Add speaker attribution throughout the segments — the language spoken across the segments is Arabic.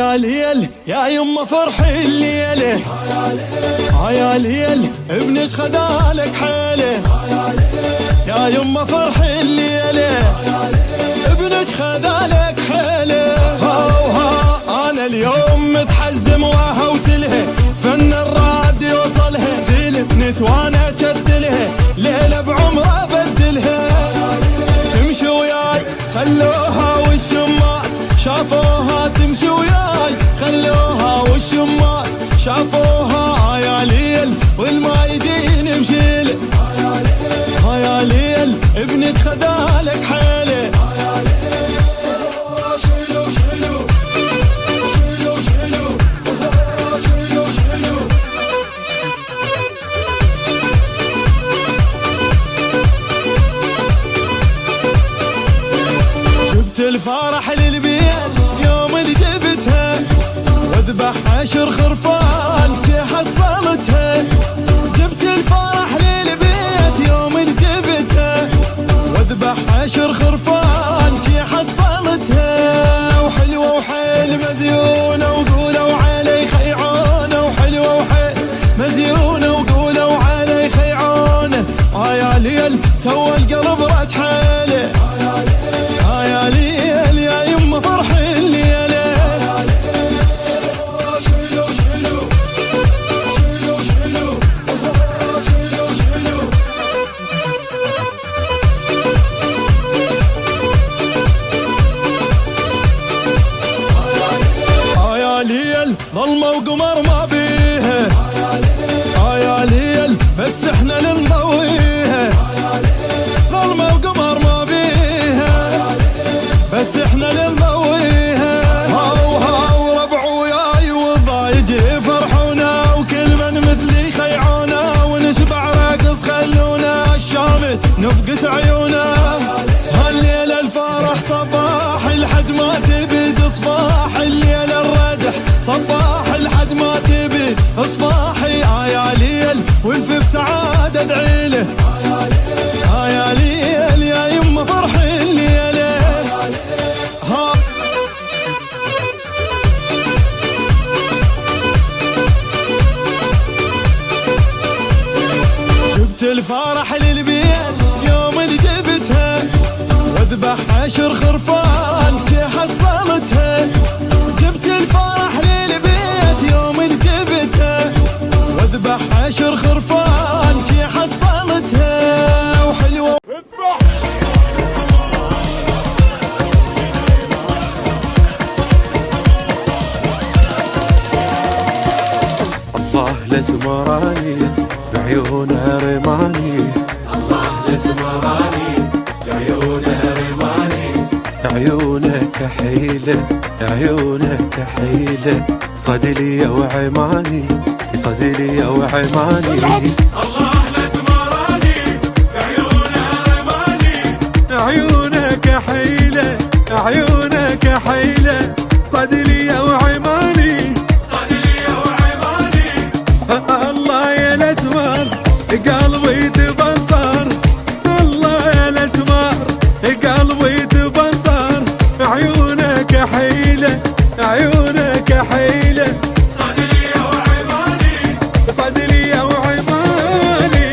Speaker 1: يا ليل يا يما فرح الليله، يا ليل ابنك خذالك حيله، يا يما فرح الليله ابنك خذالك حيله. انا اليوم متحزم وهوسلها، فن الراد يوصلها، زين بنسوانه جدلها، ليله بعمره بدلها. تمشي وياي خلوها والشمال شافوها، تمشي وياي خلوها والشمال شافوها. يا ليل والما يجيني مشيله، يا ليل ابنك خذالك حيله. شيلو شيلو شيلو شيلو شيلو شيلو. جبت الفرح للبيت يوم اللي جبتها، واذبح 10 خرفان جي حصلتها. جبت الفرح للبيت يوم اللي جبتها، واذبح 10 خرفان جي حصلتها. وحلوه وحيل مزيونه وقولوا علي خيعونه، وحلوه وحيل مزيونه وقولوا علي خيعونه. يا ليل تو القلب رد حيله، يا ليل يا يما فرح الليله. شيلو شيلو شيلو شيلو شيلو شيلو. يا ليل ظلمه وقمر ما بيها، يا ليل بس احنا لنضويها. ظلمه وقمر ما بيها بس احنا لنضويها. هاو ربع وياي والضايج يفرحونا، وكل من مثلي خيعونا، ونشبع راقص خلونا الشامت نفقس عيونا. هالليلة الفرح صباح لحد ما تبيد صباح، الليلة الردح صباح لحد ما تبيد صباحي. يا ليل والف بسعادة ادعيله، يا ليل يا يما فرح الليلة. جبت الفرح للبيت يوم اللي جبتها، واذبح 10 خرفان جي حصلتها. جبت الفرح للبيت يوم اللي جبتها، واذبح 10 خرفان جي حصلتها. وحلوه
Speaker 2: الله لسمراني بعيونه رماني،
Speaker 3: الله لسمراني بعيونه رماني.
Speaker 2: عيونك حيلة عيونك حيلة، صدلي وعماني صدلي وعماني.
Speaker 3: الله لسمراني بعيونه رماني،
Speaker 2: عيونك حيلة عيونك حيلة، صدلي وعماني
Speaker 3: صدري وعماني.
Speaker 2: الله يا الاسمر قلبي تبطر، الله يا الاسمر قلبي تبطر. عيونك حيلة عيونك حيلة،
Speaker 3: صدري وعماني
Speaker 2: صدري وعماني.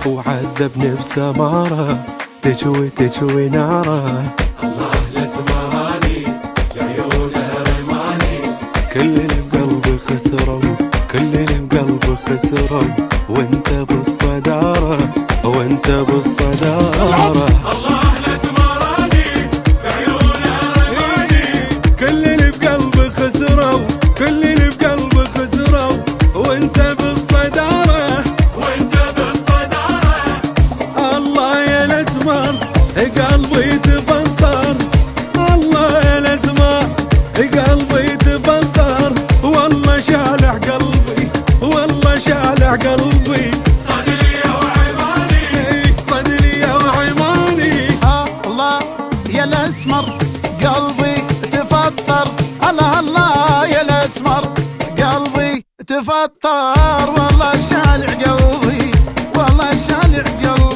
Speaker 2: وعذبني بسمارة تشوي تشوي ناره.
Speaker 3: الله لسمراني بعيونه رماني.
Speaker 2: كل اللي بقلبي خسروا كل اللي بقلبي خسروا، وانت بالصدارة وانت بالصدارة.
Speaker 3: الله لسمراني بعيونه رماني.
Speaker 2: كل اللي بقلبي خسروا كل اللي بقلبي خسروا، وانت بالصدارة
Speaker 3: وانت بالصدارة.
Speaker 2: الله يا الاسمر قلبي تفطر، الله يا الاسمر قلبي تفطر. والله شالح قلبي والله شالح قلبي.
Speaker 3: صدري وعماني
Speaker 2: صدري وعماني.
Speaker 4: الله يا الاسمر قلبي تفطر. العطار والله شالع قلبي والله شالع قلبي